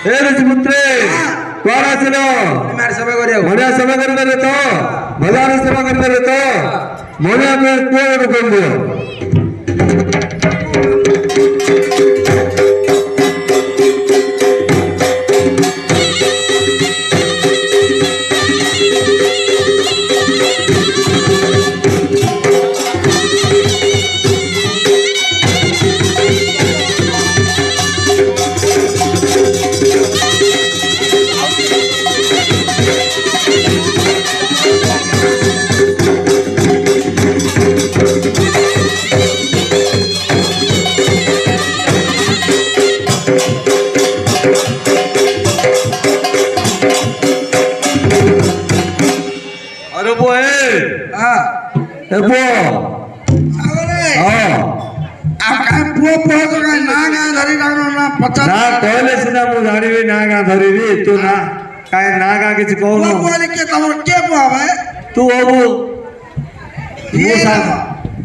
ए ऋषिपुत्रे कौन आसिलो मार सभा करियो मणिया सभा करबे तो भलार सभा करबे तो मणिया में कोन कोन दियो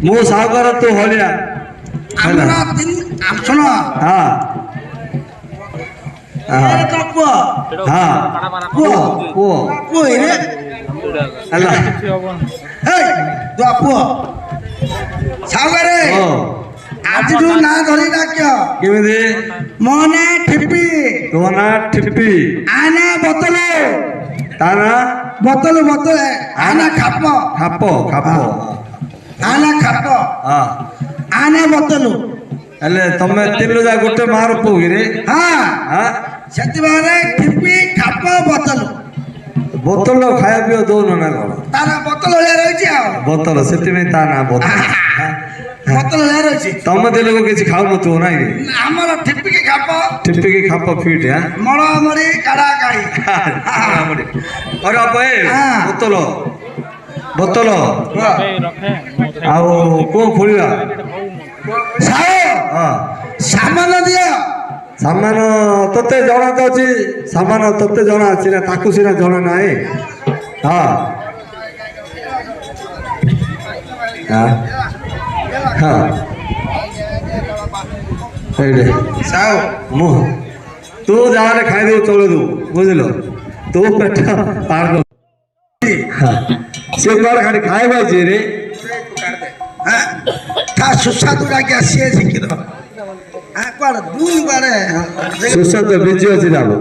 मु सागर तू होलिया सुनो हाँ आज तू ना धरी डाक्य केमिति मो ना ठिप्पी तो ना ठिप्पी आना बोतल ताना बोतल बोतल आना खाप खाप खाप आना खाप हाँ आना बोतल अले तमे तीन जा गोटे मार पोगी रे हाँ हाँ सेति बारे ठिप्पी खाप बोतल बोतल खाया पियो दोनो ना कोन तारा बोतल ले रही छी आ बोतल सेति में ता ना बोतल बोतल ले रही छी तमे दे लोग किछ खाउ न तो नाही रे हमर ठिप्पी के खाप फीट हां मड़ा मरी काड़ा काई मड़ी और अबे बोतल बोतल आओ को खोलिया साओ हां सामान दिया सामान तते जणा तो अछि सामान तते जणा अछि ना ताकू सिना जणा नाही हां हां हां हेडे साओ मु तू जाने खाई दे चलो दू बुझलो तू पेट पार दो हां से बार खाली खाए भाई जे रे हां था सुसादु का क्या से सिकी दो हां कोड दून बारे सुसाद बिजी अछि दाबो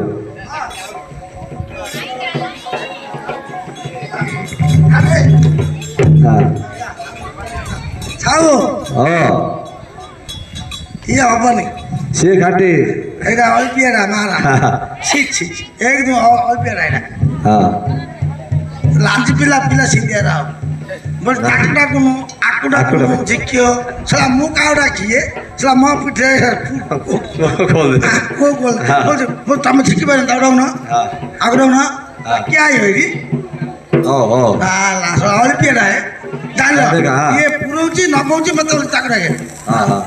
हां साओ हां ये हबनी से खाटी एगा अल्पिया मारा छी छी एकदम अल्पिया राइना हां लांच पिला पिला सिंदिया राव बस डाकटा कोनो आकुडा कोनो जिक्यो सला मु कावडा किए सला म पिठे खोल दे को बोल वो तम छिकी बन दाउडौ न आगडौ न क्या है रे ओ ला सला अल्पिया राय जानो ये पुरोची न पहुंची मतलब चाकरा के हां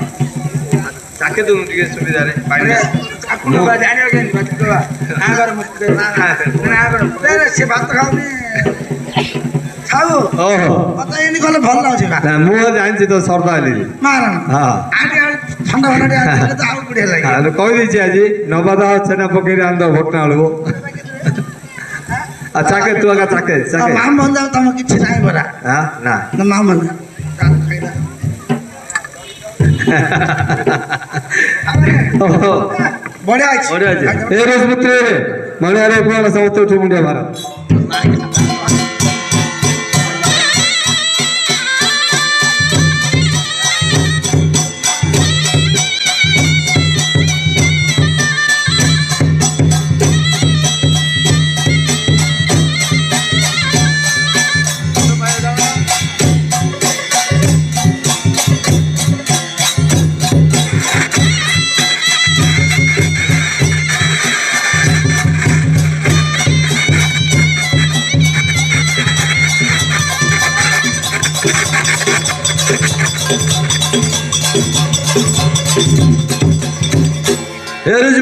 ताके तुम टिके सुविधा रे पानी आकुडा बा जानियो के बात करवा आगर मत ना आगर तेरे से बात खाओनी खाओ ओहो पता ये निकले भल लाउछि बा ना मु जानछि तो सरदा आली मार हां आगे ठंडा ठंडा आगे तो आउ बढ़िया लागे हां तो कहि दिछि आजी नबादा छना पकेरे आंदो भोटना आलगो अच्छा के तू आगा चाके चाके माम बन जाओ तम किछ नाही बरा हां ना न माम बन बढ़िया ए रसपुत्र मणिया रे कोन समस्त उठ मुंडिया मार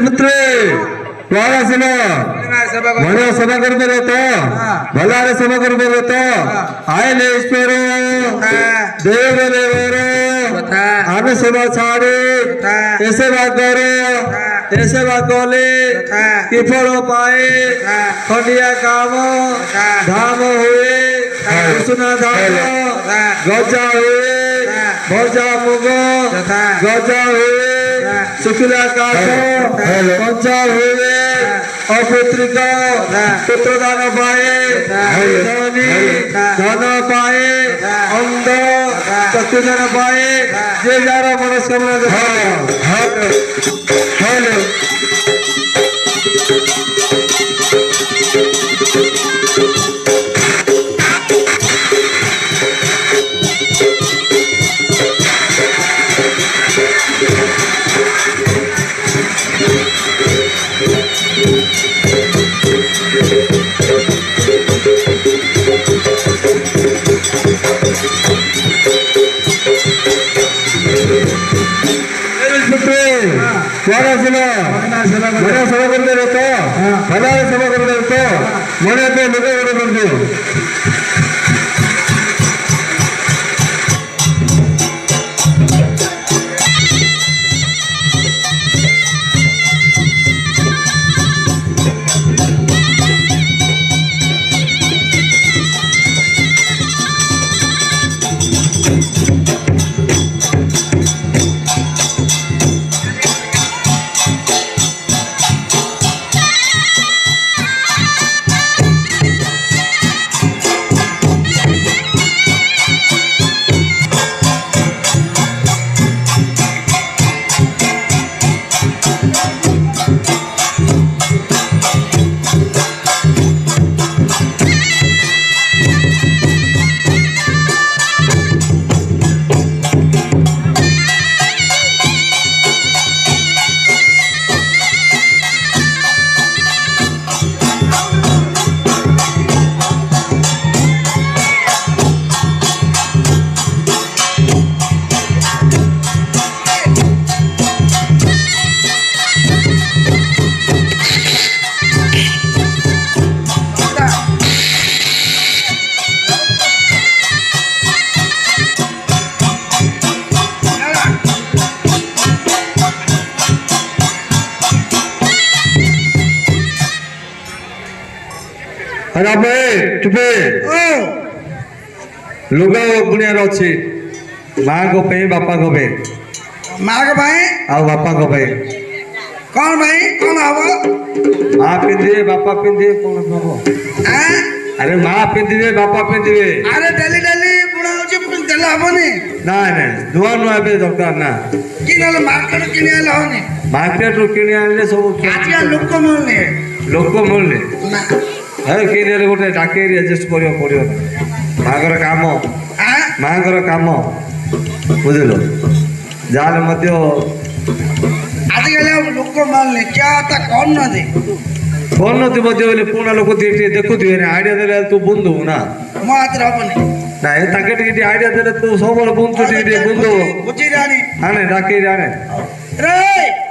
पुत्र वाला सुनो मणिया सभा करते रहते भलारे सभा करते रहते आए ले ईश्वर देव देवर ଆମେ ସେବା ଛାଡ଼ି ଏ ସେବା କର ଏ ସେବା କଲେ କି ଫଳ ପାଏ ଖଣ୍ଡିଆ କାମ ଧାମ ହୁଏ ଉଷୁନା ଧାନ ଗଜା ହୁଏ ଭଜା ମୁଗ ଗଜା ହୁଏ ଶୁଖିଲା କାଠ କଞ୍ଚା ହୁଏ ଅପୁତ୍ରିକ ପୁତ୍ରଦାନ ପାଏ ଧନୀ ଧନ ପାଏ ଅନ୍ଧ ଚକ୍ଷୁଦାନ ପାଏ ଯେ ଯାହାର ମନସ୍କାମନା সেবা করতে তো ভালো সেবা করতে তো মনে তো লোকে করতে ଚୁପେ ଲୁଗା ବୁଣିଆର ଅଛି ମାଙ୍କ ପାଇଁ ବାପାଙ୍କ ପାଇଁ ମାଙ୍କ ପାଇଁ ଆଉ ବାପାଙ୍କ ପାଇଁ କଣ ପାଇଁ କଣ ହବ ମା ପିନ୍ଧିବେ ବାପା ପିନ୍ଧିବେ କଣ ହବ ଆରେ ମା ପିନ୍ଧିବେ ବାପା ପିନ୍ଧିବେ ଆରେ ଡେଲି ଡେଲି ବୁଣା ହଉଛି ଦେଲେ ହବନି ନାଇଁ ନାଇଁ ନୂଆ ନୂଆ ଏବେ ଦରକାର ନା କି ନହେଲେ ମାର୍କେଟ କିଣି ଆଣିଲେ ହବନି ମାର୍କେଟରୁ କିଣି ଆଣିଲେ ସବୁ ଆଜିକା ଲୋକ ମିଳୁନି ଲୋକ ମିଳୁନି ନା କିଣିଲେ ଗୋଟେ ଡାକେରି ଆଡଜଷ୍ଟ କରିବାକୁ ପଡ଼ିବ ମାଙ୍କର କାମ ମାଙ୍କର କାମ ବୁଝିଲ ଯାହାହେଲେ ମଧ୍ୟ ଆଜିକାଲି ଆଉ ଲୋକ ମିଳୁନି କିଆ ତା କରୁନାହାନ୍ତି କରୁନଥିବ ମଧ୍ୟ ବୋଲେ ପୁରୁଣା ଲୋକ ଟିକେ ଦେଖୁଥିବେ ନା ଆଇଡ଼ିଆ ଦେଲେ ତୁ ବୁନ୍ଦୁ ନା ମୋ ହାତରେ ହବନି ନାଇଁ ତାଙ୍କେ ଟିକେ ଆଇଡ଼ିଆ ଦେଲେ ତୁ ସବୁବେଳେ ବୁନ୍ଦୁ ଟିକେ ବୁନ୍ଦୁ ବୁଝିରେ ଆଣି ଆଣେ ଡାକେରି ଆଣେ ରେ